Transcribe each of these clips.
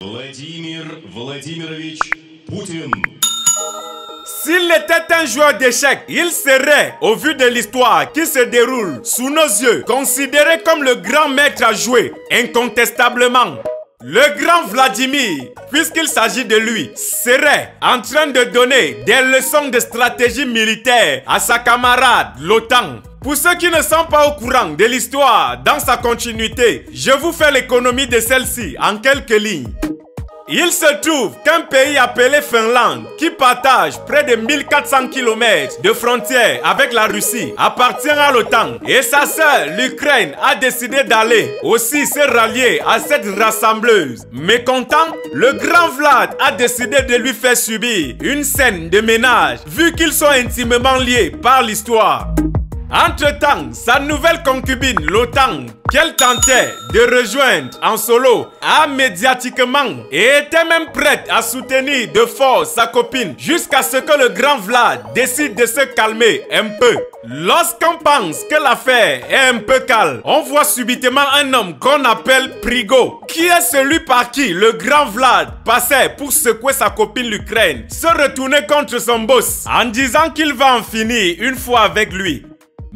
Vladimir Vladimirovich Poutine. S'il était un joueur d'échecs, il serait, au vu de l'histoire qui se déroule sous nos yeux, considéré comme le grand maître à jouer, incontestablement. Le grand Vladimir, puisqu'il s'agit de lui, serait en train de donner des leçons de stratégie militaire à sa camarade, l'OTAN. Pour ceux qui ne sont pas au courant de l'histoire dans sa continuité, je vous fais l'économie de celle-ci en quelques lignes. Il se trouve qu'un pays appelé Finlande, qui partage près de 1400 km de frontières avec la Russie, appartient à l'OTAN. Et sa sœur, l'Ukraine, a décidé d'aller aussi se rallier à cette rassembleuse. Mécontent, le grand Vlad a décidé de lui faire subir une scène de ménage, vu qu'ils sont intimement liés par l'histoire. Entre-temps, sa nouvelle concubine, l'OTAN, qu'elle tentait de rejoindre en solo, a médiatiquement et était même prête à soutenir de force sa copine jusqu'à ce que le grand Vlad décide de se calmer un peu. Lorsqu'on pense que l'affaire est un peu calme, on voit subitement un homme qu'on appelle Prigo, qui est celui par qui le grand Vlad passait pour secouer sa copine l'Ukraine, se retourner contre son boss en disant qu'il va en finir une fois avec lui.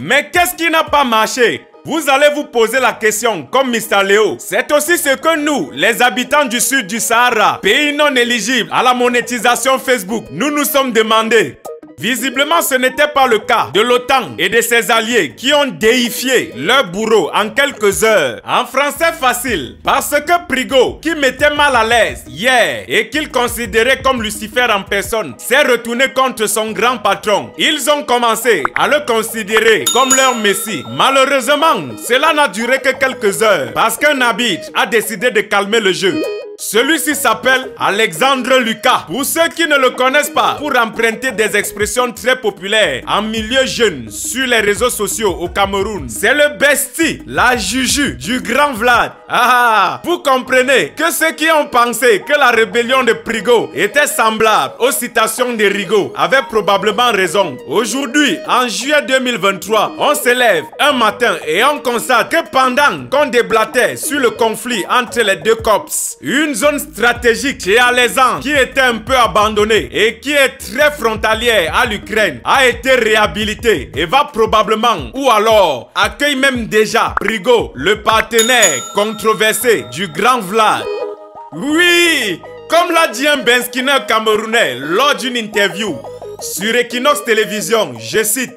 Mais qu'est-ce qui n'a pas marché? Vous allez vous poser la question comme Mr. Léo. C'est aussi ce que nous, les habitants du sud du Sahara, pays non éligibles à la monétisation Facebook, nous nous sommes demandé. Visiblement, ce n'était pas le cas de l'OTAN et de ses alliés qui ont déifié leur bourreau en quelques heures. En français facile, parce que Prigo, qui mettait mal à l'aise hier et qu'il considérait comme Lucifer en personne, s'est retourné contre son grand patron. Ils ont commencé à le considérer comme leur messie. Malheureusement, cela n'a duré que quelques heures parce qu'un arbitre a décidé de calmer le jeu. Celui-ci s'appelle Alexandre Lucas. Pour ceux qui ne le connaissent pas, pour emprunter des expressions très populaires en milieu jeune sur les réseaux sociaux au Cameroun, c'est le bestie, la juju du grand Vlad. Vous comprenez que ceux qui ont pensé que la rébellion de Prigo était semblable aux citations de Rigaud avaient probablement raison. Aujourd'hui, en juillet 2023, on se lève un matin et on constate que pendant qu'on déblatait sur le conflit entre les deux corps, une zone stratégique chez Alezan qui était un peu abandonnée et qui est très frontalière à l'Ukraine a été réhabilitée et va probablement ou alors accueille même déjà Prigo, le partenaire controversé du grand Vlad. Oui, comme l'a dit un benskineur camerounais lors d'une interview sur Equinox Télévision, je cite: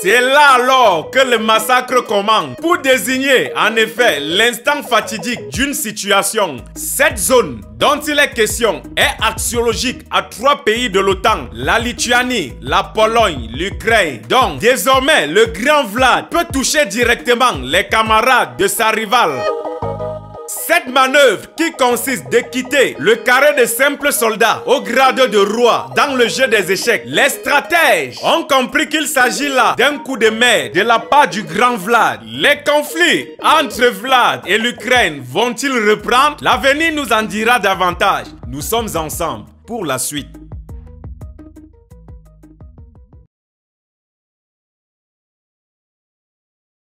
c'est là alors que le massacre commence pour désigner en effet l'instant fatidique d'une situation. Cette zone dont il est question est axiologique à 3 pays de l'OTAN, la Lituanie, la Pologne, l'Ukraine. Donc désormais le grand Vlad peut toucher directement les camarades de sa rivale. Cette manœuvre qui consiste de quitter le carré de simples soldats au grade de roi dans le jeu des échecs, les stratèges ont compris qu'il s'agit là d'un coup de main de la part du grand Vlad. Les conflits entre Vlad et l'Ukraine vont-ils reprendre? L'avenir nous en dira davantage. Nous sommes ensemble pour la suite.